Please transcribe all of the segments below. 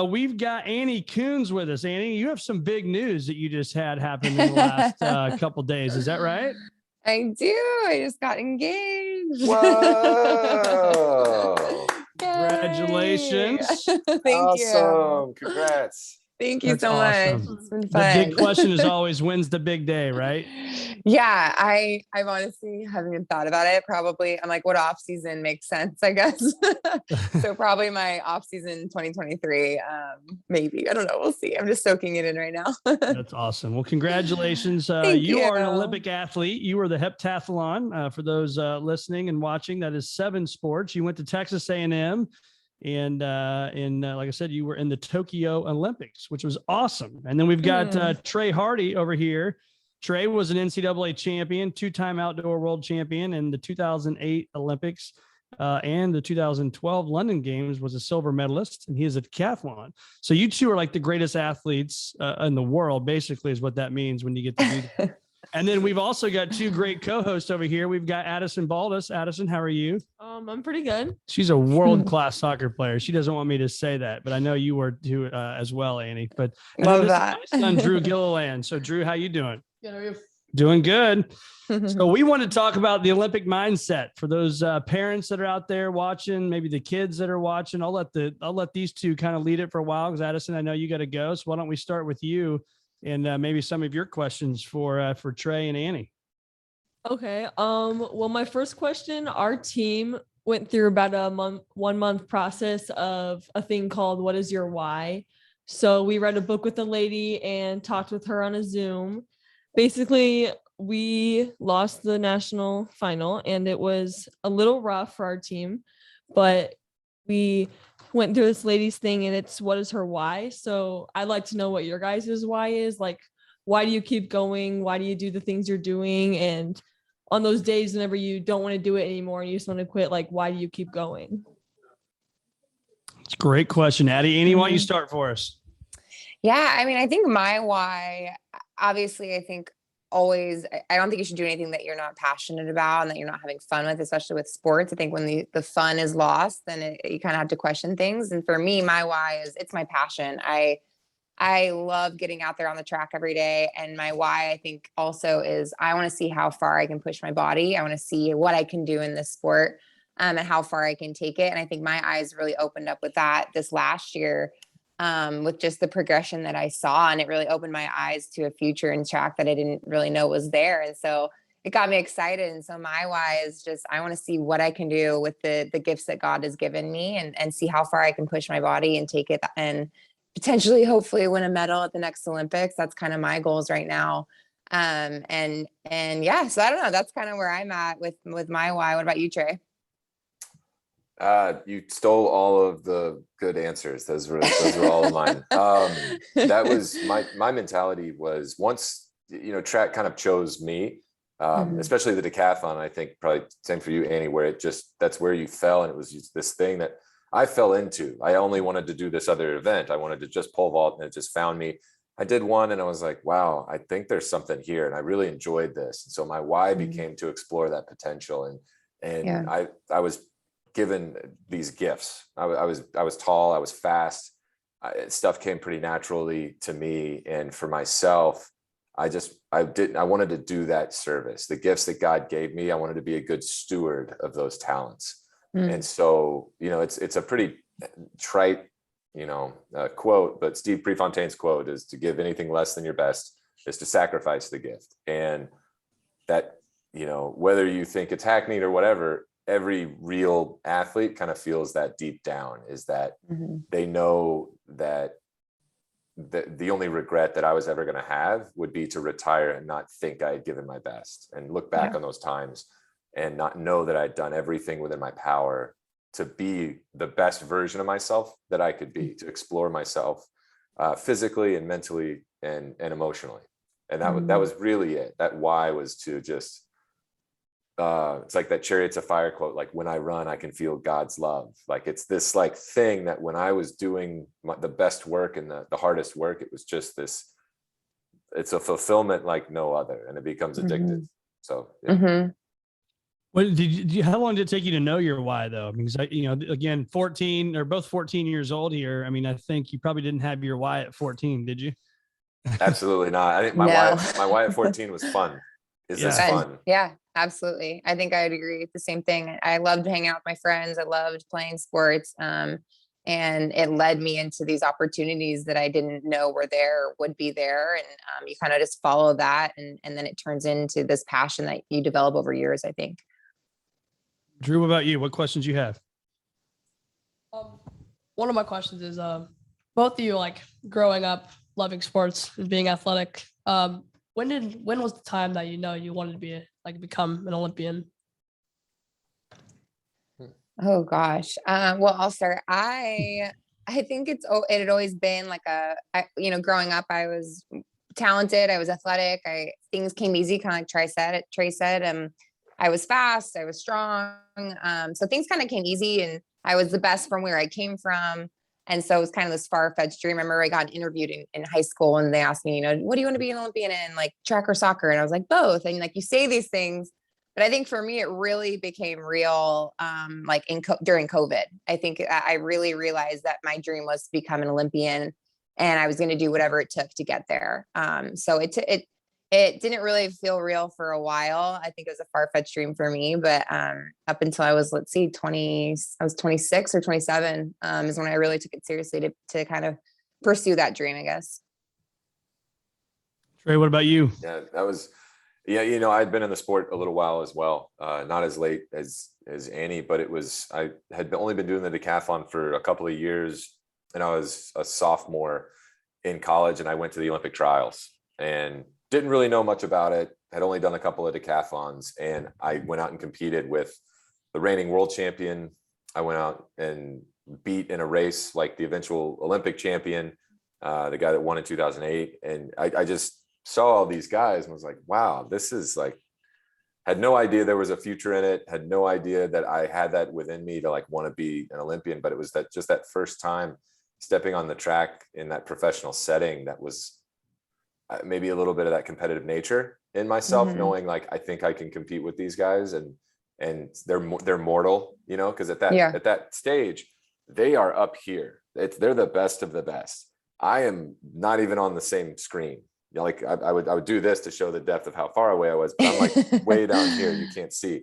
We've got Annie Kunz with us. Annie, you have some big news that you just had happen in the last couple days. Is that right? I do. I just got engaged. Whoa! Congratulations. Thank Awesome. Congrats. Thank you That's so awesome. much. It's been The fun. big question is always, when's the big day, right? Yeah, I've honestly haven't even thought about it. Probably, I'm like, what off season makes sense, I guess. So probably my off season 2023. Maybe. I don't know. We'll see. I'm just soaking it in right now. That's awesome. Well, congratulations. Thank you you. are an Olympic athlete. You were the heptathlon. For those listening and watching, that is 7 sports. You went to Texas A&M. And like I said, you were in the Tokyo Olympics, which was awesome. And then we've got Trey Hardee over here. Trey was an NCAA champion, 2-time outdoor world champion in the 2008 Olympics and the 2012 London Games, was a silver medalist, and he is a decathlon. So you two are like the greatest athletes in the world, basically, is what that means when you get to do that. And then we've also got 2 great co-hosts over here. We've got Addison Baldus. Addison, how are you? I'm pretty good. She's a world-class soccer player. She doesn't want me to say that, but I know you were too as well, Annie. But love that. My son, Drew Gilliland. So, Drew, how you doing? Good, how are you? Doing good. So we want to talk about the Olympic mindset for those parents that are out there watching, maybe the kids that are watching. I'll let these two kind of lead it for a while, because Addison, I know you got to go. So why don't we start with you and maybe some of your questions for Trey and Annie. Okay. Well, my first question, our team went through about a 1 month process of a thing called What is Your Why? So we read a book with a lady and talked with her on a Zoom. Basically, we lost the national final, and it was a little rough for our team, but we went through this lady's thing, and it's what is her why. So I'd like to know what your guys' why is. Like, why do you keep going? Why do you do the things you're doing? And on those days whenever you don't want to do it anymore and you just want to quit, like, why do you keep going? It's a great question, Addie. Annie, why don't you start for us? Yeah, I mean, I think my why, obviously, I think always, I don't think you should do anything that you're not passionate about and that you're not having fun with, especially with sports. I think when the fun is lost, then you kind of have to question things. And for me, my why is, it's my passion. I love getting out there on the track every day. And my why, I think, also is I want to see how far I can push my body. I want to see what I can do in this sport and how far I can take it. And I think my eyes really opened up with that this last year. With just the progression that I saw, and it really opened my eyes to a future in track that I didn't really know was there. And so it got me excited. And so my why is just, I want to see what I can do with the gifts that God has given me and see how far I can push my body and take it and potentially, hopefully win a medal at the next Olympics. That's kind of my goals right now. And yeah, so I don't know, that's kind of where I'm at with my why. What about you, Trey? You stole all of the good answers. Those were all of mine. That was my mentality was, once, track kind of chose me, especially the decathlon. I think probably same for you, Annie, where that's where you fell. And it was just this thing that I fell into. I only wanted to do this other event. I wanted to just pole vault, and it just found me. I did one and I was like, wow, I think there's something here. And I really enjoyed this. And so my why became to explore that potential. And I was given these gifts. I was tall, I was fast. Stuff came pretty naturally to me. And for myself, I wanted to do that service. The gifts that God gave me, I wanted to be a good steward of those talents. And so, it's a pretty trite, quote, but Steve Prefontaine's quote is, to give anything less than your best is to sacrifice the gift. And that, whether you think it's hackneyed or whatever, every real athlete kind of feels that deep down, is that they know that the only regret that I was ever going to have would be to retire and not think I had given my best, and look back on those times and not know that I'd done everything within my power to be the best version of myself that I could be, to explore myself physically and mentally and emotionally. And that was really it. That why was to just, it's like that Chariots of Fire quote, like, when I run, I can feel God's love. Like, it's this like thing that when I was doing the best work and the hardest work, it was just this, it's a fulfillment like no other, and it becomes addictive. So, yeah. How long did it take you to know your why though? Because again, 14 or both 14 years old here. I mean, I think you probably didn't have your why at 14, did you? Absolutely not. I think No. my why at 14 was fun. Is this Yeah. fun? Yeah, absolutely. I think I'd agree with the same thing. I loved hanging out with my friends. I loved playing sports. And it led me into these opportunities that I didn't know were there or would be there. And you kind of just follow that. And then it turns into this passion that you develop over years, I think. Drew, what about you? What questions you have? One of my questions is, both of you, like growing up, loving sports and being athletic. When was the time that you wanted to become an Olympian? Oh gosh. Well, I'll start. I think it had always been like growing up, I was talented. I was athletic. Things came easy, kind of like Trey said. I was fast. I was strong. So things kind of came easy, and I was the best from where I came from. And so it was kind of this far-fetched dream. I remember I got interviewed in high school, and they asked me, what do you want to be an Olympian in, like track or soccer? And I was like, both. And like, you say these things, but I think for me, it really became real during COVID. I think I really realized that my dream was to become an Olympian, and I was going to do whatever it took to get there. So it didn't really feel real for a while. I think it was a far-fetched dream for me, but up until I was, 20, I was 26 or 27 is when I really took it seriously to kind of pursue that dream, I guess. Trey, what about you? Yeah, that was, I'd been in the sport a little while as well. Not as late as Annie, but I had only been doing the decathlon for a couple of years, and I was a sophomore in college, and I went to the Olympic trials and didn't really know much about it. Had only done a couple of decathlons, and I went out and competed with the reigning world champion. I went out and beat in a race like the eventual Olympic champion, the guy that won in 2008. And I just saw all these guys and was like, wow, this is like, had no idea there was a future in it. Had no idea that I had that within me to want to be an Olympian. But it was that first time stepping on the track in that professional setting, that was maybe a little bit of that competitive nature in myself, knowing I think I can compete with these guys, and they're mortal, because at that stage, they are up here. They're the best of the best. I am not even on the same screen. I would do this to show the depth of how far away I was, but I'm way down here, you can't see.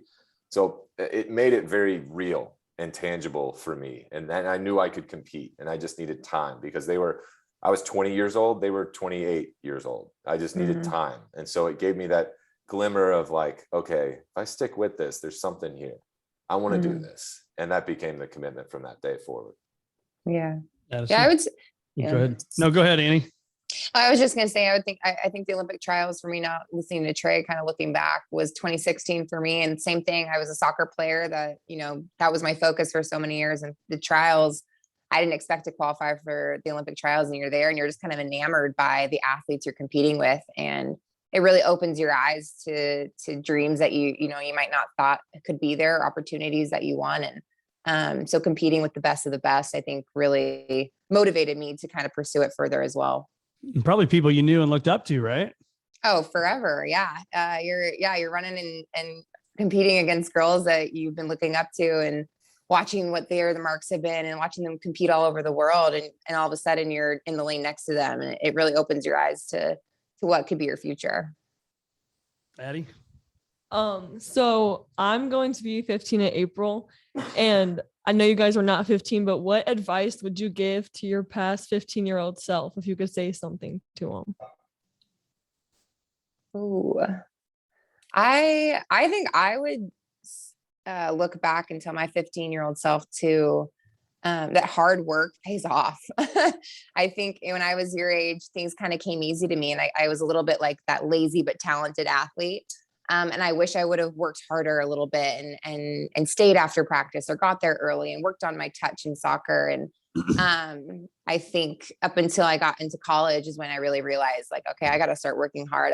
So it made it very real and tangible for me. And then I knew I could compete, and I just needed time, because I was 20 years old. They were 28 years old. I just needed time. And so it gave me that glimmer of okay, if I stick with this, there's something here. I want to do this. And that became the commitment from that day forward. Yeah. Addison? I would. Go ahead. No, go ahead, Annie. I was just going to say, I think the Olympic trials for me, not listening to Trey, kind of looking back, was 2016 for me. And same thing. I was a soccer player that was my focus for so many years. And the trials, I didn't expect to qualify for the Olympic trials, and you're there and you're just kind of enamored by the athletes you're competing with. And it really opens your eyes to dreams that you might not thought could be there, opportunities that you want. And so competing with the best of the best, I think really motivated me to kind of pursue it further as well. And probably people you knew and looked up to, right? Oh, forever. Yeah. You're running and competing against girls that you've been looking up to, and watching what the marks have been, and watching them compete all over the world. And all of a sudden you're in the lane next to them. And it really opens your eyes to what could be your future. Addie? So I'm going to be 15 in April, and I know you guys are not 15, but what advice would you give to your past 15-year-old self, if you could say something to him? Ooh, I think I would look back and tell my 15-year-old self that hard work pays off. I think when I was your age, things kind of came easy to me, and I was a little bit like that lazy but talented athlete. And I wish I would have worked harder a little bit and stayed after practice, or got there early and worked on my touch in soccer. And I think up until I got into college is when I really realized, okay, I got to start working hard.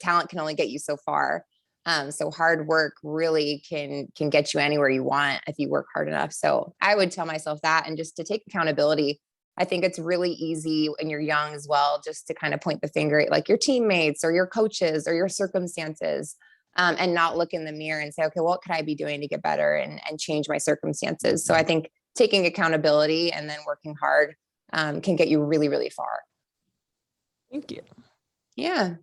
Talent can only get you so far. So hard work really can get you anywhere you want if you work hard enough. So I would tell myself that, and just to take accountability. I think it's really easy when you're young as well, just to kind of point the finger at your teammates or your coaches or your circumstances. and not look in the mirror and say, okay, what could I be doing to get better and change my circumstances? So I think taking accountability and then working hard can get you really, really far. Thank you. Yeah.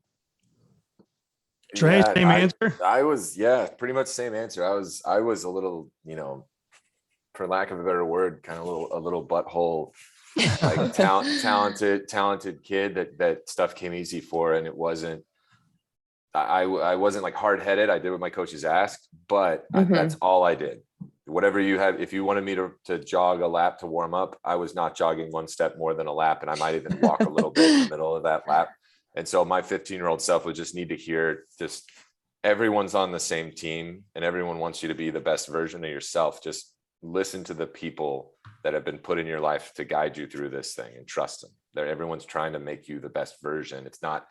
Trey, same answer. I was, pretty much same answer. I was a little, for lack of a better word, kind of a little butthole, like talented kid that stuff came easy for, and it wasn't. I wasn't like hard headed. I did what my coaches asked, but that's all I did. Whatever you have, if you wanted me to jog a lap to warm up, I was not jogging one step more than a lap, and I might even walk a little bit in the middle of that lap. And so my 15-year-old self would just need to hear just everyone's on the same team and everyone wants you to be the best version of yourself. Just listen to the people that have been put in your life to guide you through this thing and trust them. Everyone's trying to make you the best version. It's not,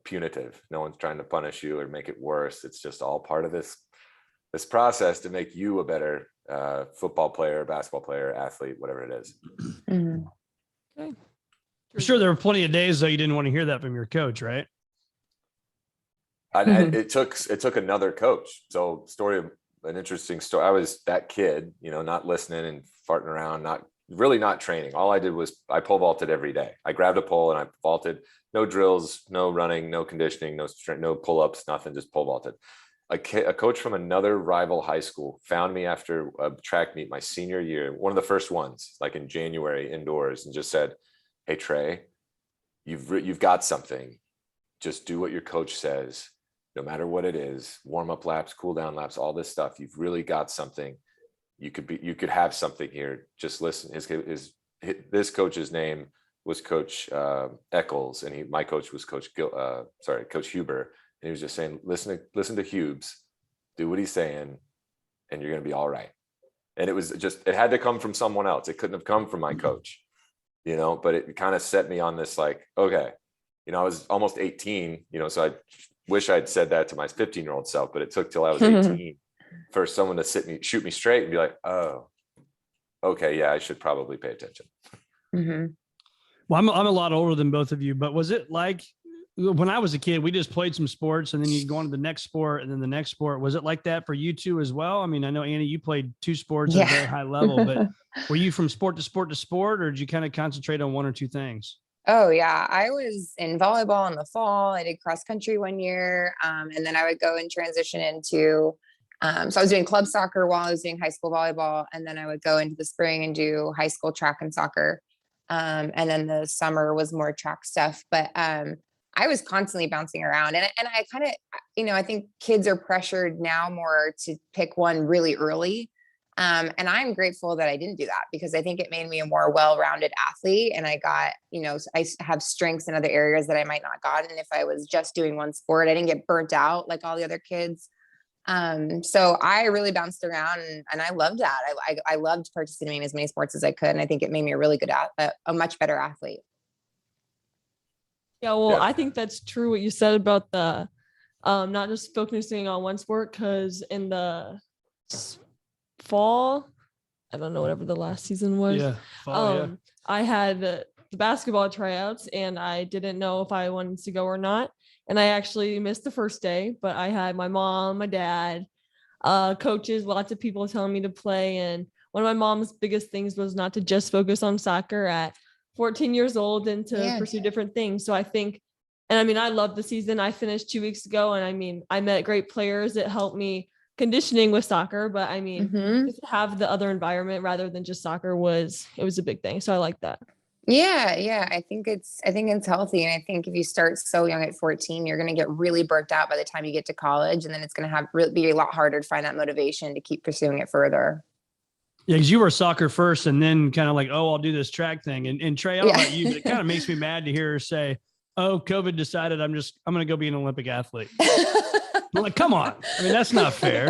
punitive. No one's trying to punish you or make it worse. It's just all part of this process to make you a better football player, basketball player, athlete, whatever it is. Okay. I'm sure there were plenty of days though you didn't want to hear that from your coach, right? It took another coach. So an interesting story. I was that kid, not listening and farting around, not training. All I did was I pole vaulted every day. I grabbed a pole and I vaulted. No drills, no running, no conditioning, no pull-ups, nothing, just pole vaulted. A coach from another rival high school found me after a track meet my senior year, one of the first ones, like in January indoors, and just said, "Hey Trey, you've got something. Just do what your coach says, no matter what it is. Warm up laps, cool down laps, all this stuff. You've really got something. You could have something here. Just listen." This coach's name was Coach Eccles, and my coach was Coach Huber. And he was just saying, listen to Hubes, do what he's saying, and you're going to be all right. And it had to come from someone else. It couldn't have come from my coach, but it kind of set me on this, like, okay, I was almost 18, so I wish I'd said that to my 15-year-old self, but it took till I was 18 for someone to shoot me straight and be like, oh, okay, yeah, I should probably pay attention. Mm-hmm. Well, I'm a lot older than both of you, but was it like when I was a kid, we just played some sports and then you'd go on to the next sport and then the next sport? Was it like that for you two as well? I mean, I know, Annie, you played two sports at a very high level, but were you from sport to sport to sport, or did you kind of concentrate on one or two things? Oh yeah. I was in volleyball in the fall. I did cross country one year. And then I would go and transition into, so I was doing club soccer while I was doing high school volleyball. And then I would go into the spring and do high school track and soccer. And then the summer was more track stuff, but, I was constantly bouncing around, and I kind of, I think kids are pressured now more to pick one really early. And I'm grateful that I didn't do that, because I think it made me a more well-rounded athlete. And I got, I have strengths in other areas that I might not gotten if I was just doing one sport. I didn't get burnt out like all the other kids. So I really bounced around, and I loved that. I loved participating in as many sports as I could. And I think it made me a really good, a much better athlete. Yeah, well, I think that's true what you said about the not just focusing on one sport, because in the fall, I don't know, whatever the last season was, I had the basketball tryouts and I didn't know if I wanted to go or not. And I actually missed the first day, but I had my mom, my dad, coaches, lots of people telling me to play. And one of my mom's biggest things was not to just focus on soccer at 14 years old and to pursue different things. So I think, and I mean, I love the season. I finished 2 weeks ago, and I mean, I met great players. It helped me conditioning with soccer, but I mean, just to have the other environment rather than just soccer was a big thing. So I like that. Yeah. I think it's healthy. And I think if you start so young at 14, you're going to get really burnt out by the time you get to college. And then it's going to be a lot harder to find that motivation to keep pursuing it further. Yeah, because you were soccer first and then kind of like, oh, I'll do this track thing. And Trey, I don't know about you, but it kind of makes me mad to hear her say, oh, COVID decided I'm going to go be an Olympic athlete. I'm like, come on. I mean, that's not fair,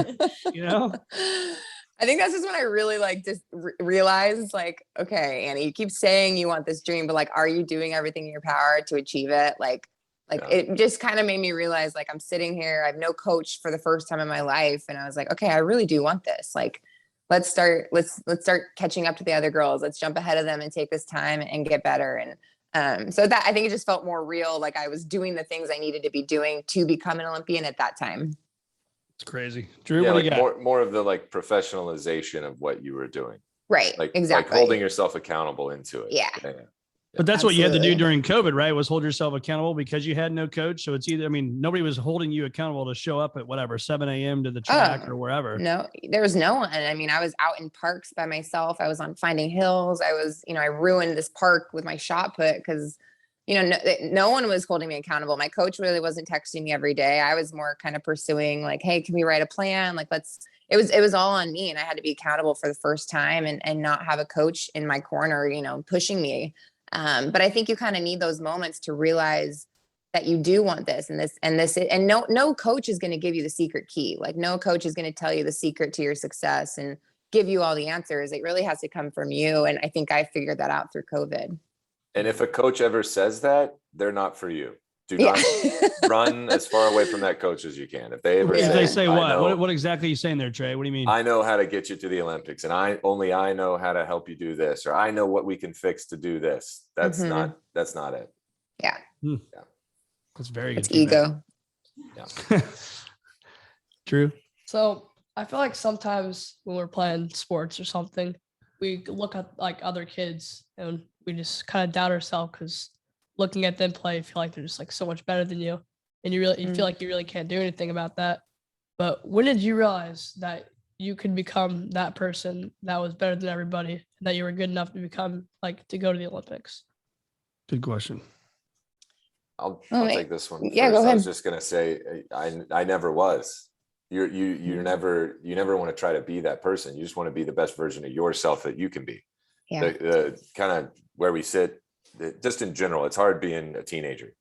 I think that's just when I really just realized, like, okay, Annie, you keep saying you want this dream, but like, are you doing everything in your power to achieve it? It just kind of made me realize, like, I'm sitting here, I have no coach for the first time in my life. And I was like, okay, I really do want this. Like, let's start catching up to the other girls. Let's jump ahead of them and take this time and get better. And so that, I think it just felt more real. Like I was doing the things I needed to be doing to become an Olympian at that time. It's crazy. Drew, Yeah, what do like you got? more of the like professionalization of what you were doing. Right. Like Exactly. holding yourself accountable into it. Yeah. But that's what you had to do Absolutely. during COVID, right? Was hold yourself accountable because you had no coach. So it's either, I mean, nobody was holding you accountable to show up at whatever, 7 a.m. to the track Oh, or wherever. No, there was no one. I mean, I was out in parks by myself. I was on Finding Hills. I was, I ruined this park with my shot put because, no one was holding me accountable. My coach really wasn't texting me every day. I was more kind of pursuing like, hey, can we write a plan? Like, it was all on me. And I had to be accountable for the first time and not have a coach in my corner, pushing me. But I think you kind of need those moments to realize that you do want this and no coach is going to give you the secret key. Like no coach is going to tell you the secret to your success and give you all the answers. It really has to come from you. And I think I figured that out through COVID. And if a coach ever says that, they're not for you. Do not run as far away from that coach as you can. If they ever If they say I what? know, What exactly are you saying there, Trey? What do you mean? I know how to get you to the Olympics and I know how to help you do this, or I know what we can fix to do this. That's not it. Yeah. That's very good. It's ego. Yeah. True. So I feel like sometimes when we're playing sports or something, we look at like other kids and we just kind of doubt ourselves because looking at them play, you feel like they're just like so much better than you. And you feel like you really can't do anything about that. But when did you realize that you could become that person that was better than everybody, that you were good enough to become like to go to the Olympics? Good question. I'll take this one. Yeah, first. go ahead. I was just gonna say I never was. You never want to try to be that person. You just want to be the best version of yourself that you can be. Yeah. The kind of where we sit, just in general, it's hard being a teenager.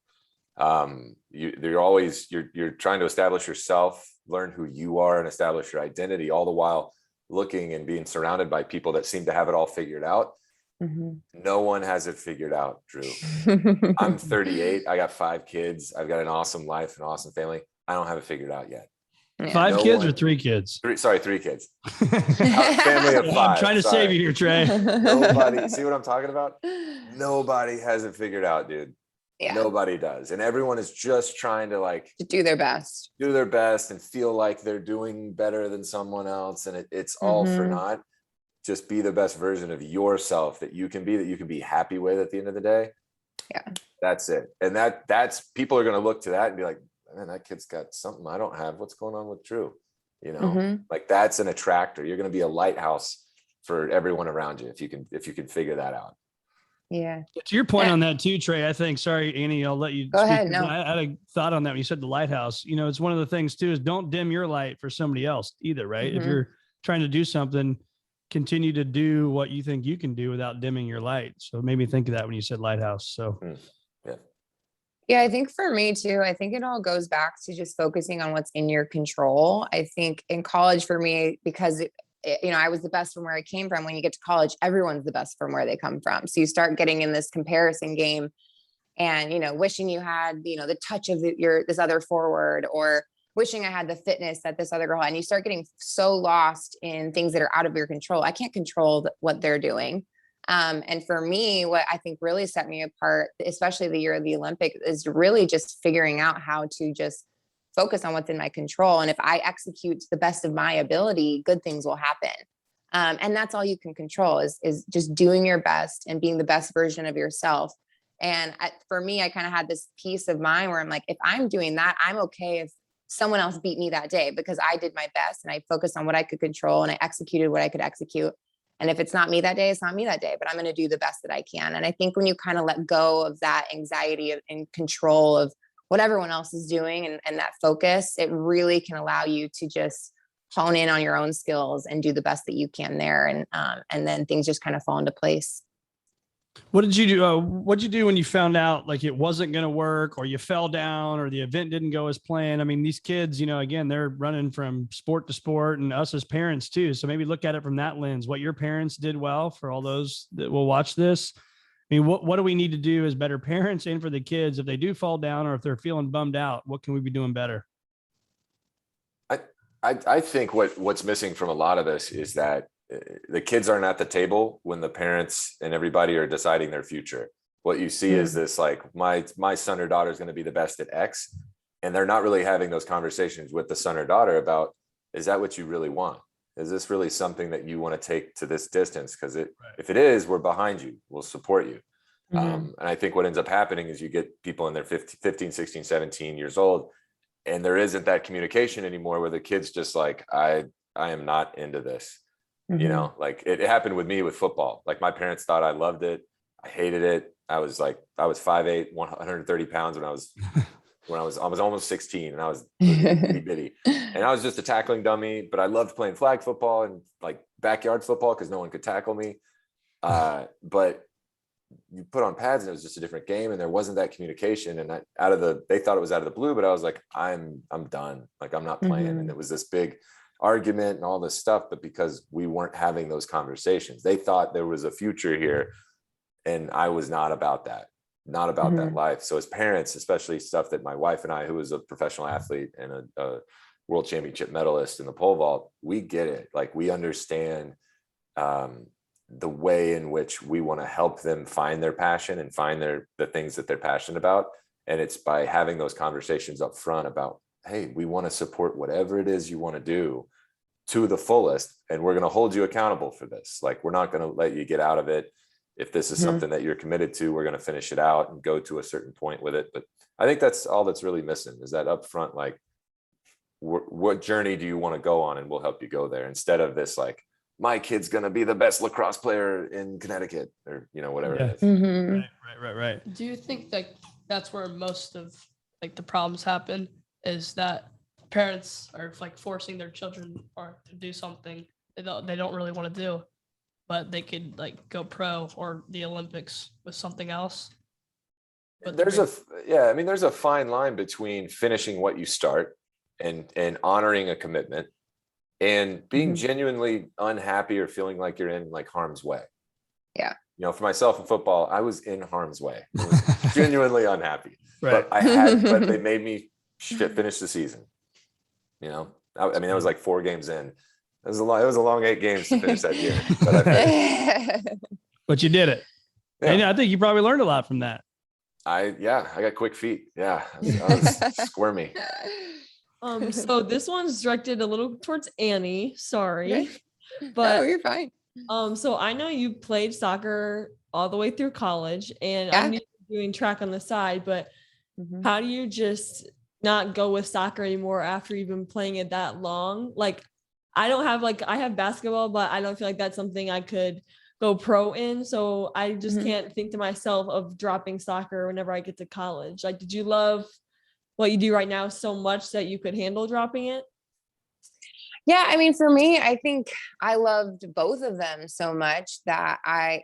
You're trying to establish yourself, learn who you are, and establish your identity, all the while looking and being surrounded by people that seem to have it all figured out. No one has it figured out, Drew. I'm 38. I got 5 kids. I've got an awesome life, an awesome family. I don't have it figured out yet. Yeah. 5 kids or 3 kids? 3 kids. Family of 5. I'm trying to save you here, Trey. Nobody, see what I'm talking about? Nobody has it figured out, dude. Yeah. Nobody does. And everyone is just trying to like To do their best. and feel like they're doing better than someone else. And it's all for naught. Just be the best version of yourself that you can be happy with at the end of the day. Yeah. That's it. And that's people are going to look to that and be like, man, that kid's got something I don't have. What's going on with Drew? Like that's an attractor. You're going to be a lighthouse for everyone around you if you can figure that out. Yeah. To your point on that too, Trey, I think, sorry, Annie, I'll let you Go ahead. No. I had a thought on that when you said the lighthouse. It's one of the things too, is don't dim your light for somebody else either, right? If you're trying to do something, continue to do what you think you can do without dimming your light. So it made me think of that when you said lighthouse. So Yeah, I think for me too, I think it all goes back to just focusing on what's in your control. I think in college for me, because I was the best from where I came from. When you get to college, everyone's the best from where they come from. So you start getting in this comparison game and, wishing you had, the touch of this other forward, or wishing I had the fitness that this other girl had. And you start getting so lost in things that are out of your control. I can't control what they're doing. And for me, what I think really set me apart, especially the year of the Olympics, is really just figuring out how to just focus on what's in my control. And if I execute to the best of my ability, good things will happen. And that's all you can control is just doing your best and being the best version of yourself. And for me, I kind of had this peace of mind where I'm like, if I'm doing that, I'm okay if someone else beat me that day, because I did my best and I focused on what I could control and I executed what I could execute. And if it's not me that day, it's not me that day, but I'm going to do the best that I can. And I think when you kind of let go of that anxiety and control of what everyone else is doing and that focus, it really can allow you to just hone in on your own skills and do the best that you can there. And then things just kind of fall into place. what did you do? What'd you do when you found out like it wasn't going to work, or you fell down, or the event didn't go as planned? I mean, these kids, again, they're running from sport to sport, and us as parents too. So maybe look at it from that lens, what your parents did well for all those that will watch this. I mean, what do we need to do as better parents and for the kids if they do fall down or if they're feeling bummed out? What can we be doing better? I think what's missing from a lot of this is that the kids aren't at the table when the parents and everybody are deciding their future. What you see is this, like, my son or daughter is going to be the best at X. and they're not really having those conversations with the son or daughter about, is that what you really want? Is this really something that you want to take to this distance? Because if it is, we're behind you, we'll support you. And I think what ends up happening is you get people in their 15, 16, 17 years old, and there isn't that communication anymore where the kid's just like, I am not into this. You know, like it happened with me with football. Like my parents thought I loved it. I hated it. I was 5'8", 130 pounds when I was almost 16, and I was itty bitty, and I was just a tackling dummy, but I loved playing flag football and like backyard football because no one could tackle me. But you put on pads and it was just a different game, and there wasn't that communication. And they thought it was out of the blue, but I was like, I'm done. Like I'm not playing. And it was this big argument and all this stuff, but because we weren't having those conversations, they thought there was a future here, and I was not about that. Not about that life. So as parents, especially stuff that my wife and I, who was a professional athlete and a world championship medalist in the pole vault, we get it. Like we understand the way in which we want to help them find their passion and find the things that they're passionate about. And it's by having those conversations up front about, hey, we want to support whatever it is you want to do to the fullest. And we're going to hold you accountable for this. Like, we're not going to let you get out of it. If this is something that you're committed to, we're going to finish it out and go to a certain point with it. But I think that's all that's really missing, is that upfront, like, what journey do you want to go on, and we'll help you go there, instead of this, like, my kid's going to be the best lacrosse player in Connecticut, or, whatever it is. Right. Do you think that that's where most of like the problems happen, is that parents are like forcing their children to do something they don't really want to do, but they could like go pro or the Olympics with something else? But There's a fine line between finishing what you start and honoring a commitment, and being genuinely unhappy or feeling like you're in like harm's way. Yeah. For myself in football, I was in harm's way. I was genuinely unhappy, Right. but they made me finish the season. I mean, that was like 4 games in. It was a long 8 games to finish that year, but I finished. But you did it. Yeah. And I think you probably learned a lot from that. I got quick feet. Yeah. I was squirmy. So this one's directed a little towards Annie. Sorry. Okay. But No, you're fine. So I know you played soccer all the way through college, and Yeah. I knew you were doing track on the side, but how do you just not go with soccer anymore after you've been playing it that long? Like, I have basketball, but I don't feel like that's something I could go pro in. So I just can't think to myself of dropping soccer whenever I get to college. Like, did you love what you do right now so much that you could handle dropping it? Yeah, I mean, for me, I think I loved both of them so much that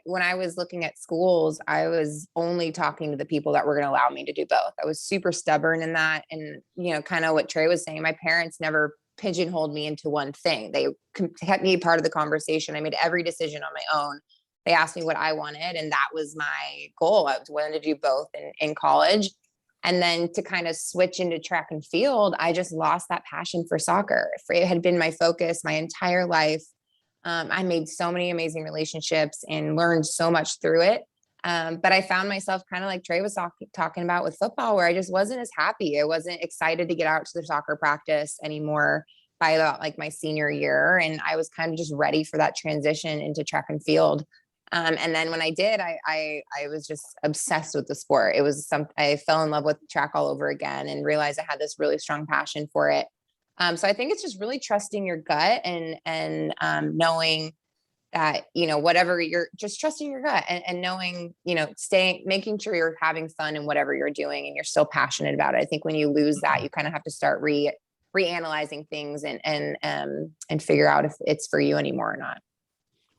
when I was looking at schools, I was only talking to the people that were going to allow me to do both. I was super stubborn in that. And, kind of what Trey was saying, my parents never pigeonholed me into one thing. They kept me part of the conversation. I made every decision on my own. They asked me what I wanted, and that was my goal. I wanted to do both in college. And then to kind of switch into track and field, I just lost that passion for soccer. It had been my focus my entire life. I made so many amazing relationships and learned so much through it. But I found myself kind of like Trey was talking about with football, where I just wasn't as happy. I wasn't excited to get out to the soccer practice anymore by about like my senior year. And I was kind of just ready for that transition into track and field. And then when I did, I was just obsessed with the sport. It was I fell in love with track all over again and realized I had this really strong passion for it. So I think it's just really trusting your gut and knowing that, whatever you're just trusting your gut and knowing, making sure you're having fun in whatever you're doing and you're still passionate about it. I think when you lose that, you kind of have to start reanalyzing things and figure out if it's for you anymore or not.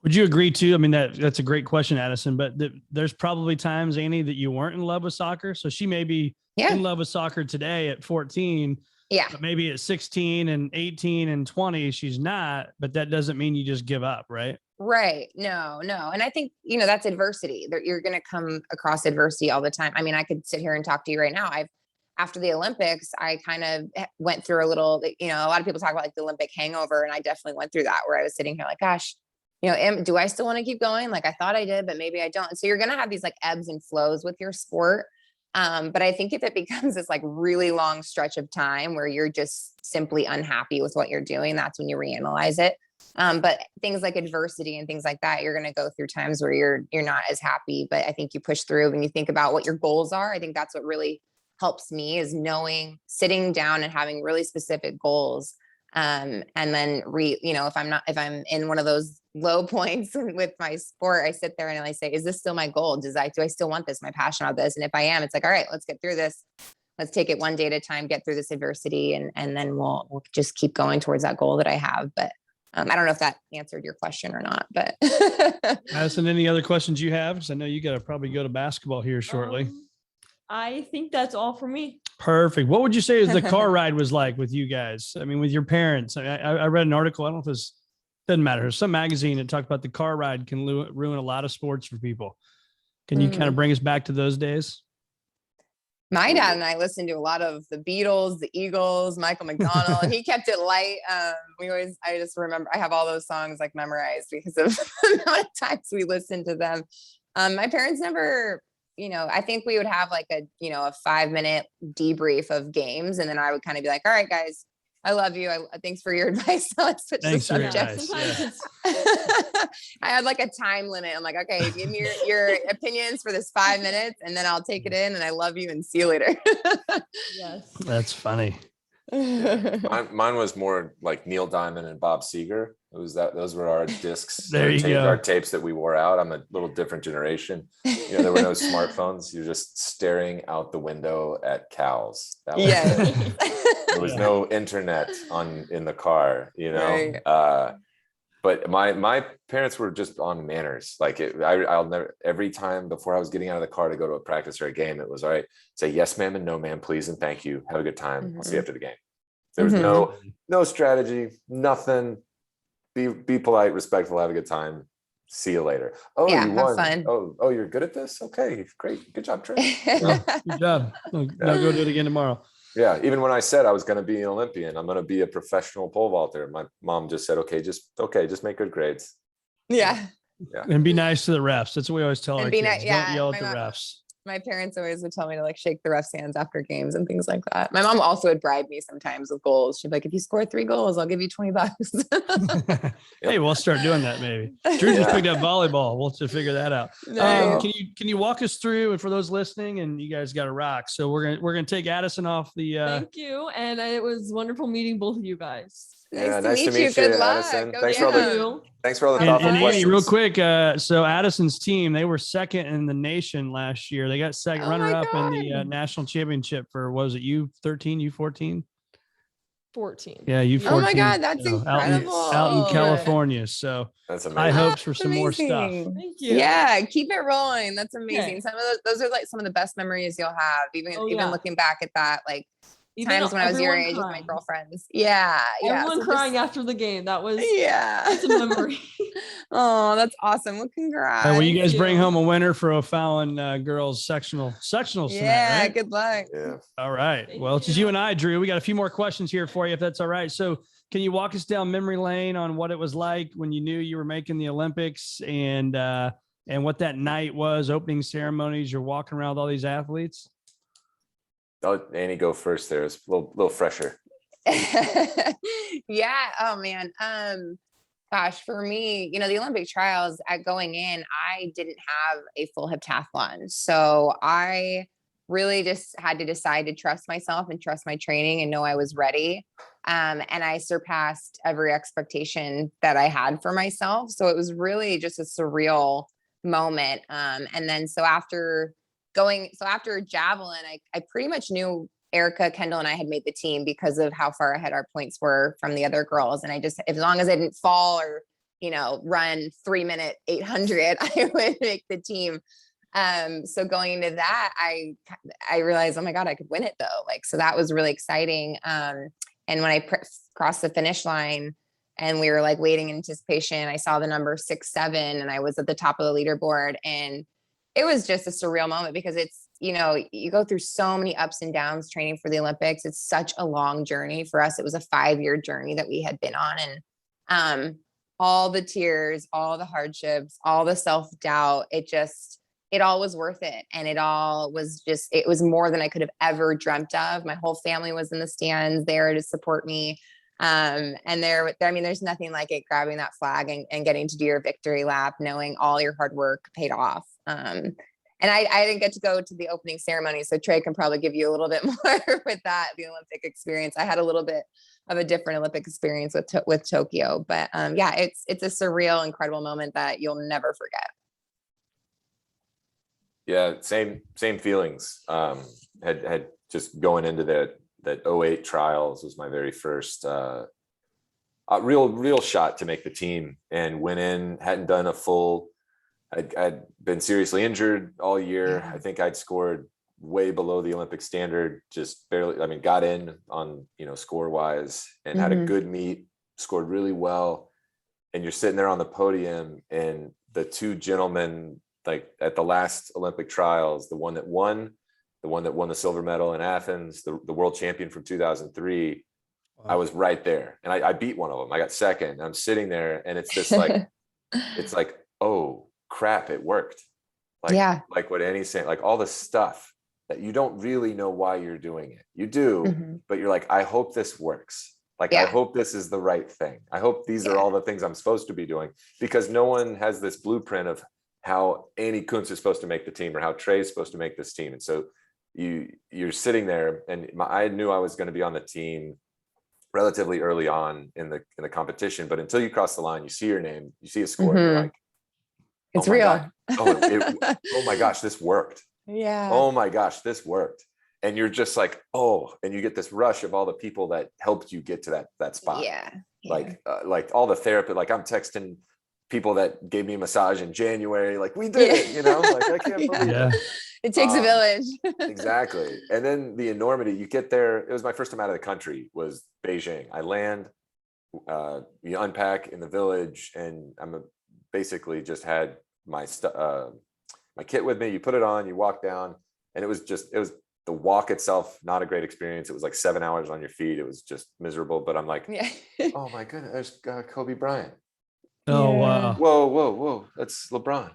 Would you agree too? I mean, that's a great question, Addison, but there's probably times, Annie, that you weren't in love with soccer. So she may be in love with soccer today at 14. Yeah. But maybe at 16 and 18 and 20, she's not, but that doesn't mean you just give up, right? Right. No. And I think, that's adversity. You're going to come across adversity all the time. I mean, I could sit here and talk to you right now. After the Olympics, I kind of went through a little, a lot of people talk about like the Olympic hangover. And I definitely went through that, where I was sitting here like, gosh, do I still want to keep going? Like I thought I did, but maybe I don't. And so you're going to have these like ebbs and flows with your sport. But I think if it becomes this like really long stretch of time where you're just simply unhappy with what you're doing, that's when you reanalyze it. But things like adversity and things like that, you're going to go through times where you're not as happy, but I think you push through when you think about what your goals are. I think that's what really helps me, is sitting down and having really specific goals. And then if I'm in one of those low points with my sport, I sit there and I say, is this still my goal? Do I still want this? Am I passionate about this? And if I am, it's like, all right, let's get through this. Let's take it one day at a time, get through this adversity. And then we'll just keep going towards that goal that I have. But I don't know if that answered your question or not, but Addison, any other questions you have? Because I know you got to probably go to basketball here shortly. I think that's all for me. Perfect. What would you say is the car ride was like with you guys? I mean, with your parents? I read an article. I don't know if it's, doesn't matter. Some magazine that talked about the car ride can ruin a lot of sports for people. Can you kind of bring us back to those days? My dad and I listened to a lot of the Beatles, the Eagles, Michael McDonald, and he kept it light. I just remember, I have all those songs like memorized because of the amount of times we listened to them. My parents never, I think we would have like a 5-minute debrief of games. And then I would kind of be like, all right, guys, I love you. Thanks for your advice. Let's switch the subject. I had like a time limit. I'm like, okay, give me your opinions for this 5 minutes and then I'll take it in, and I love you and see you later. Yes. That's funny. Mine was more like Neil Diamond and Bob Seger. Those were our discs. There you go. Our tapes that we wore out. I'm a little different generation. There were no smartphones. You're just staring out the window at cows. There was no internet in the car, Right. But my parents were just on manners. Like I'll never, every time before I was getting out of the car to go to a practice or a game, it was all right. Say yes, ma'am, and no, ma'am, please, and thank you. Have a good time. I'll see you after the game. There was no strategy, nothing. Be polite, respectful, have a good time. See you later. Oh, Yeah, you have won. fun. Oh, you're good at this? Okay, great. Good job, Trey. Good job. I'll go do it again tomorrow. Yeah, even when I said I was going to be an Olympian, I'm going to be a professional pole vaulter, my mom just said, okay, just make good grades. Yeah. And be nice to the refs. That's what we always tell our kids. Don't Yeah, yell at the refs. My parents always would tell me to like shake the refs' hands after games and things like that. My mom also would bribe me sometimes with goals. She'd be like, if you score 3 goals, I'll give you $20. Hey, we'll start doing that maybe. Drew just picked up volleyball. We'll have to figure that out. Nice. Can you walk us through, and for those listening, and you guys got to rock. So we're gonna take Addison off the. Thank you, and it was wonderful meeting both of you guys. Nice to meet you. Good luck. Addison. Go Thanks get for all the thoughtful And Andy, questions. real quick, so Addison's team, they were second in the nation last year. They got second runner-up in the national championship for, what was it, U13, U14? 14. Yeah, U14. Oh my God, that's incredible. Out in California. So That's amazing. high hopes for some more Amazing. stuff. Thank you. Yeah, keep it rolling. That's amazing. Okay. Some of those are like some of the best memories you'll have. Even looking back at that, like Even times when I was your everyone age with my crying. girlfriends. Yeah. Everyone So crying after the game. That was Yeah. a memory. Oh, that's awesome. Well, congrats. Will you guys Thank bring you. home a winner for O'Fallon girls sectional tonight, Yeah, right? good luck. Yeah. All right. Thank Well, it's just you. you and I, Drew. We got a few more questions here for you, if that's all right. So can you walk us down memory lane on what it was like when you knew you were making the Olympics, and what that night was, opening ceremonies, you're walking around with all these athletes? I'll let Annie go first there. It's a little fresher. Yeah. Oh man. Gosh, for me, the Olympic trials going in, I didn't have a full heptathlon. So I really just had to decide to trust myself and trust my training and know I was ready. And I surpassed every expectation that I had for myself. So it was really just a surreal moment. And then after javelin, I pretty much knew Erica, Kendall, and I had made the team because of how far ahead our points were from the other girls. And I just, as long as I didn't fall or, run 3-minute 800, I would make the team. So going into that, I realized, oh my God, I could win it though. So that was really exciting. And when I crossed the finish line and we were waiting in anticipation, I saw the number 6-7 and I was at the top of the leaderboard, and it was just a surreal moment because it's, you go through so many ups and downs training for the Olympics. It's such a long journey for us. It was a 5-year journey that we had been on, and all the tears, all the hardships, all the self-doubt, it it all was worth it. And it was more than I could have ever dreamt of. My whole family was in the stands there to support me. And there's nothing like it, grabbing that flag and getting to do your victory lap, knowing all your hard work paid off. And I didn't get to go to the opening ceremony, so Trey can probably give you a little bit more with that, the Olympic experience. I had a little bit of a different Olympic experience with Tokyo, but it's a surreal, incredible moment that you'll never forget. Yeah, same feelings. Had just going into that 08 trials was my very first real shot to make the team, and went in, hadn't done a full. I'd been seriously injured all year. Yeah. I think I'd scored way below the Olympic standard, just barely. I mean, got in on, score wise, and had a good meet, scored really well. And you're sitting there on the podium, and the two gentlemen, like at the last Olympic trials, the one that won the silver medal in Athens, the world champion from 2003, wow. I was right there, and I beat one of them. I got second. I'm sitting there, and it's just like, it's like, oh crap, it worked. Like what Annie's saying, like all the stuff that you don't really know why you're doing it. You do, but you're like, I hope this works. Like, I hope this is the right thing. I hope these are all the things I'm supposed to be doing, because no one has this blueprint of how Annie Kunz is supposed to make the team, or how Trey's supposed to make this team. And so you're sitting there, and I knew I was going to be on the team relatively early on in the competition, but until you cross the line, you see your name, you see a score, and you're like, it's real. Oh my gosh, this worked. Yeah. Oh my gosh, this worked. And you're just like, oh, and you get this rush of all the people that helped you get to that spot. Yeah. Like all the therapy, like I'm texting people that gave me a massage in January, like, we did it, like, I can't believe it. It takes a village. Exactly. And then the enormity, you get there. It was my first time out of the country, was Beijing. I land, you unpack in the village, and I'm basically just had my kit with me. You put it on, you walk down, and it was the walk itself, not a great experience. It was like 7 hours on your feet. It was just miserable, but I'm like, oh my goodness, there's Kobe Bryant. Oh, wow. Whoa. That's LeBron.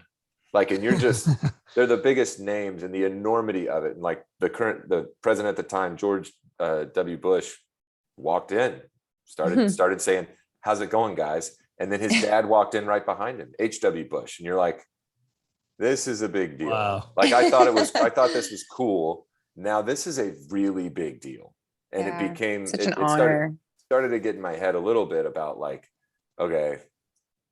Like, and you're just, they're the biggest names, and the enormity of it. And like the president at the time, George W. Bush, walked in, started saying, how's it going, guys? And then his dad walked in right behind him, H.W. Bush. And you're like, this is a big deal. Wow. Like, I thought this was cool. Now this is a really big deal. And it became such an honor. Started to get in my head a little bit about like, okay,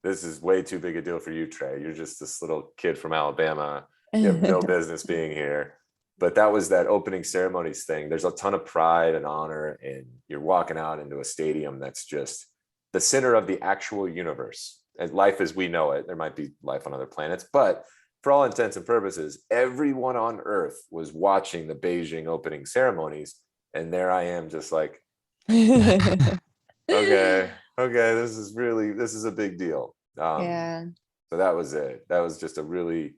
this is way too big a deal for you, Trey. You're just this little kid from Alabama. You have no business being here. But that was that opening ceremonies thing. There's a ton of pride and honor, and you're walking out into a stadium that's just the center of the actual universe. And life as we know it, there might be life on other planets, but for all intents and purposes, everyone on Earth was watching the Beijing opening ceremonies. And there I am, just like, okay, this is a big deal. So that was it. That was just a really,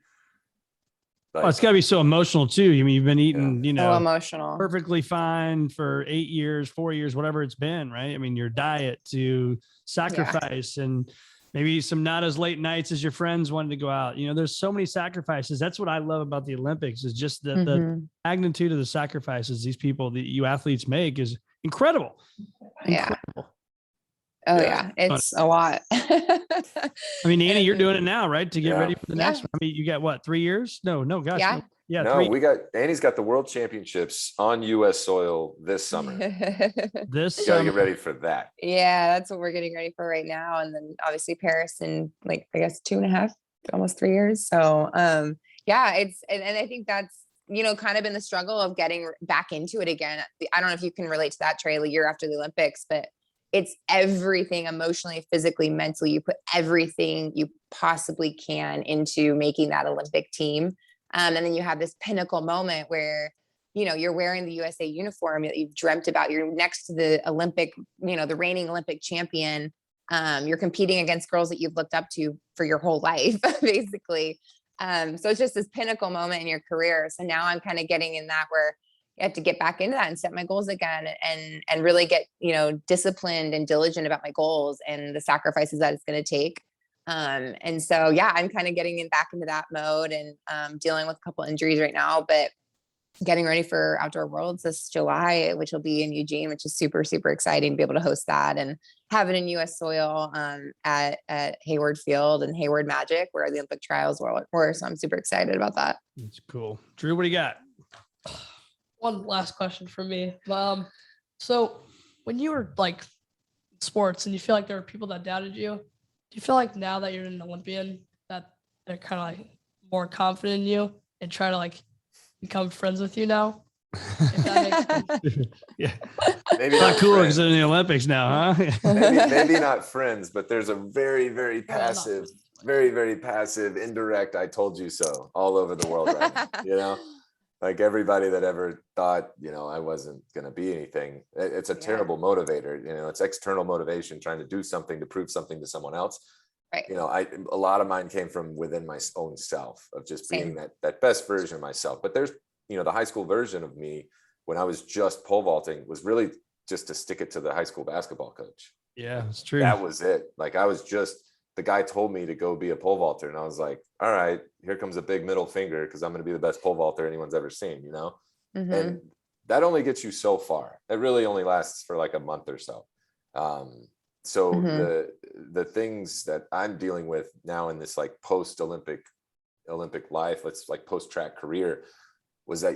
it's got to be so emotional too. I mean, you've been eating, so emotional, perfectly fine for 8 years, 4 years, whatever it's been, right? I mean, your diet to sacrifice, and maybe some not as late nights as your friends wanted to go out. There's so many sacrifices. That's what I love about the Olympics, is just the magnitude of the sacrifices these people, you athletes, make is incredible. Incredible. Oh yeah, it's a lot. I mean, Annie, you're doing it now, right? To get ready for the next one. I mean, you got what, 3 years? No, gosh. Yeah. Yeah. No, Annie's got the world championships on US soil this summer. You gotta get ready for that. Yeah, that's what we're getting ready for right now. And then obviously Paris in, like, I guess 2.5, almost 3 years. So it's, and I think that's, kind of been the struggle of getting back into it again. I don't know if you can relate to that, Trey, a year after the Olympics, but it's everything emotionally, physically, mentally. You put everything you possibly can into making that Olympic team. And then you have this pinnacle moment where, you're wearing the USA uniform that you've dreamt about. You're next to the Olympic, the reigning Olympic champion. You're competing against girls that you've looked up to for your whole life, basically. So it's just this pinnacle moment in your career. So now I'm kind of getting in that where I have to get back into that and set my goals again, and really get, disciplined and diligent about my goals and the sacrifices that it's going to take. And so, yeah, I'm kind of getting back into that mode and dealing with a couple injuries right now, but getting ready for Outdoor Worlds this July, which will be in Eugene, which is super, super exciting to be able to host that and have it in US soil at Hayward Field and Hayward Magic, where the Olympic trials were. So I'm super excited about that. That's cool. Drew, what do you got? One last question for me. So when you were like in sports and you feel like there were people that doubted you, do you feel like now that you're an Olympian that they're kind of like more confident in you and try to like become friends with you now? If that makes sense. Yeah. Maybe Not not cool friends. because in the Olympics now, huh? Maybe not friends, but there's a very, very passive, very, very passive, indirect "I told you so" all over the world right now. You know, like everybody that ever thought, I wasn't going to be anything. It's a terrible motivator. It's external motivation, trying to do something to prove something to someone else. Right. A lot of mine came from within my own self, of just being that best version of myself. But there's, the high school version of me when I was just pole vaulting was really just to stick it to the high school basketball coach. Yeah, it's true. That was it. Like I was just, the guy told me to go be a pole vaulter, and I was like, all right, here comes a big middle finger, because I'm going to be the best pole vaulter anyone's ever seen, Mm-hmm. And that only gets you so far. It really only lasts for like a month or so. So the things that I'm dealing with now in this like post-Olympic life, let's like post-track career, was that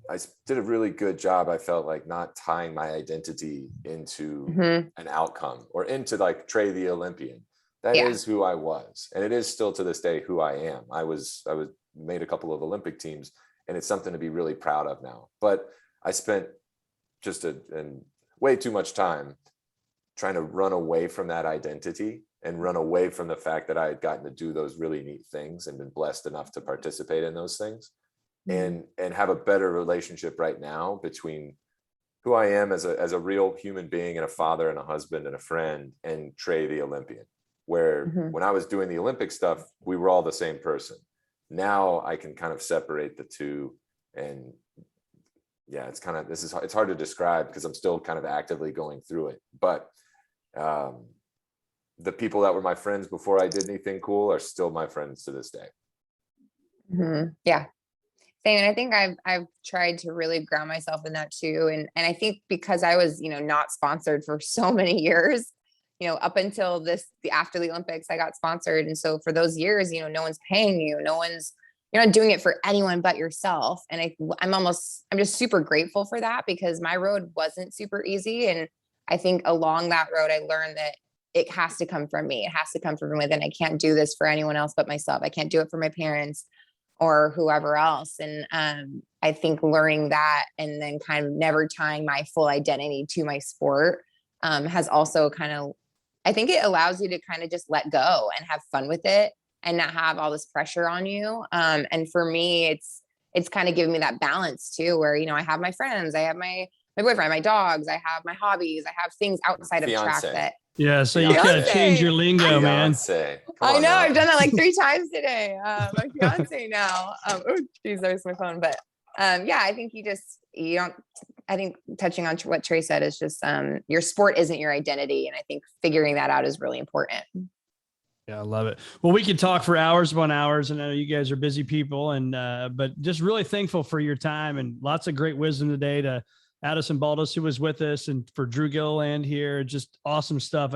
I did a really good job. I felt like not tying my identity into an outcome or into like Trey the Olympian. That is who I was, and it is still to this day who I am. I was made a couple of Olympic teams, and it's something to be really proud of now. But I spent just way too much time trying to run away from that identity and run away from the fact that I had gotten to do those really neat things and been blessed enough to participate in those things, and have a better relationship right now between who I am as a real human being and a father and a husband and a friend, and Trey the Olympian, where when I was doing the Olympic stuff, we were all the same person. Now I can kind of separate the two, and it's hard to describe because I'm still kind of actively going through it. But the people that were my friends before I did anything cool are still my friends to this day. Yeah. Same. And I think I've tried to really ground myself in that too. And I think because I was, not sponsored for so many years, up until after the Olympics, I got sponsored. And so for those years, no one's paying you, you're not doing it for anyone but yourself. And I'm just super grateful for that, because my road wasn't super easy. And I think along that road, I learned that it has to come from me. It has to come from within. I can't do this for anyone else but myself. I can't do it for my parents or whoever else. And I think learning that, and then kind of never tying my full identity to my sport has also I think it allows you to kind of just let go and have fun with it and not have all this pressure on you. And for me, it's kind of given me that balance too, where, I have my friends, I have my boyfriend, my dogs, I have my hobbies, I have things outside of track that. Yeah. So you gotta change your lingo, man. I know. I've done that like 3 times today. My fiance now. Oh, geez, there's my phone. But I think you don't. I think touching on what Trey said is just your sport isn't your identity, and I think figuring that out is really important. Yeah, I love it. Well, we could talk for hours upon hours, and I know you guys are busy people, and but just really thankful for your time and lots of great wisdom today to Addison Baldus, who was with us, and for Drew Gilliland here. Just awesome stuff.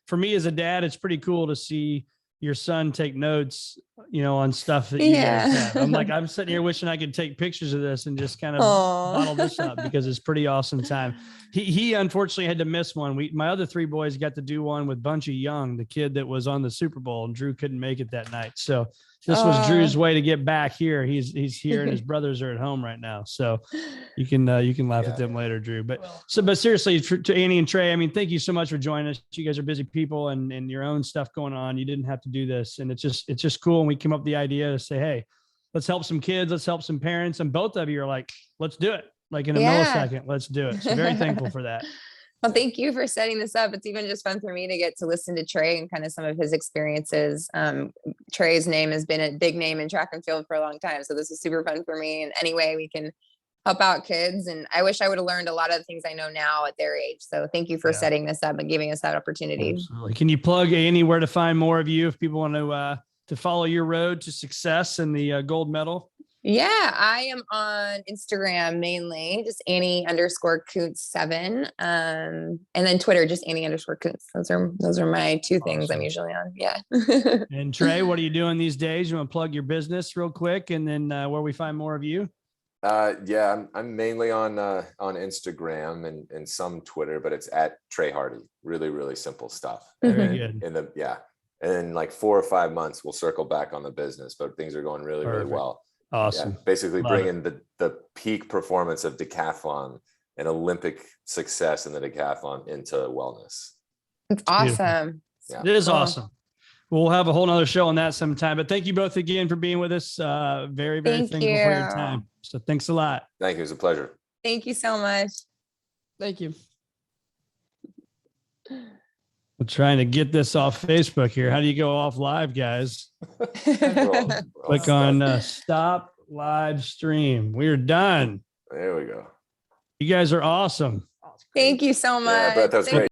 For me as a dad, it's pretty cool to see your son take notes, on stuff that you guys have. I'm sitting here wishing I could take pictures of this and just kind of bottle this up, because it's pretty awesome time. He unfortunately had to miss one. My other 3 boys got to do one with Bunchy Young, the kid that was on the Super Bowl, and Drew couldn't make it that night. So this was Drew's way to get back here. He's here, and his brothers are at home right now. So you can laugh at them later, Drew. But seriously, to Annie and Trey, thank you so much for joining us. You guys are busy people and your own stuff going on. You didn't have to do this, and it's just cool. And we came up with the idea to say, hey, let's help some kids, let's help some parents, and both of you are like, let's do it. Like in a millisecond, let's do it. So very thankful for that. Well, thank you for setting this up. It's even just fun for me to get to listen to Trey and kind of some of his experiences. Trey's name has been a big name in track and field for a long time. So this is super fun for me. And any way we can help out kids. And I wish I would have learned a lot of the things I know now at their age. So thank you for Yeah. setting this up and giving us that opportunity. Absolutely. Can you plug anywhere to find more of you if people want to follow your road to success and the gold medal? Yeah, I am on Instagram mainly, just Annie_Kunz7. And then Twitter, just Annie_Kunz. Those are my two things I'm Awesome. usually on. Yeah. And Trey, what are you doing these days? You want to plug your business real quick, and then where we find more of you? Yeah, I'm mainly on Instagram and some Twitter, but it's at Trey Hardee. Really, really simple stuff. Very And good. and in like 4 or 5 months, we'll circle back on the business, but things are going really, really Perfect. well. Awesome. Yeah, basically Love bringing the peak performance of decathlon and Olympic success in the decathlon into wellness. It's awesome. Yeah. It is Cool. awesome. We'll have a whole nother show on that sometime, but thank you both again for being with us. Very, very Thank thankful for your you. time. So thanks a lot. Thank you. It was a pleasure. Thank you so much. Thank you. We're trying to get this off Facebook here. How do you go off live, guys? We're all Click stuck. on stop live stream. We're done. There we go. You guys are awesome. Thank you so much. Yeah, Brett, that was Thank great.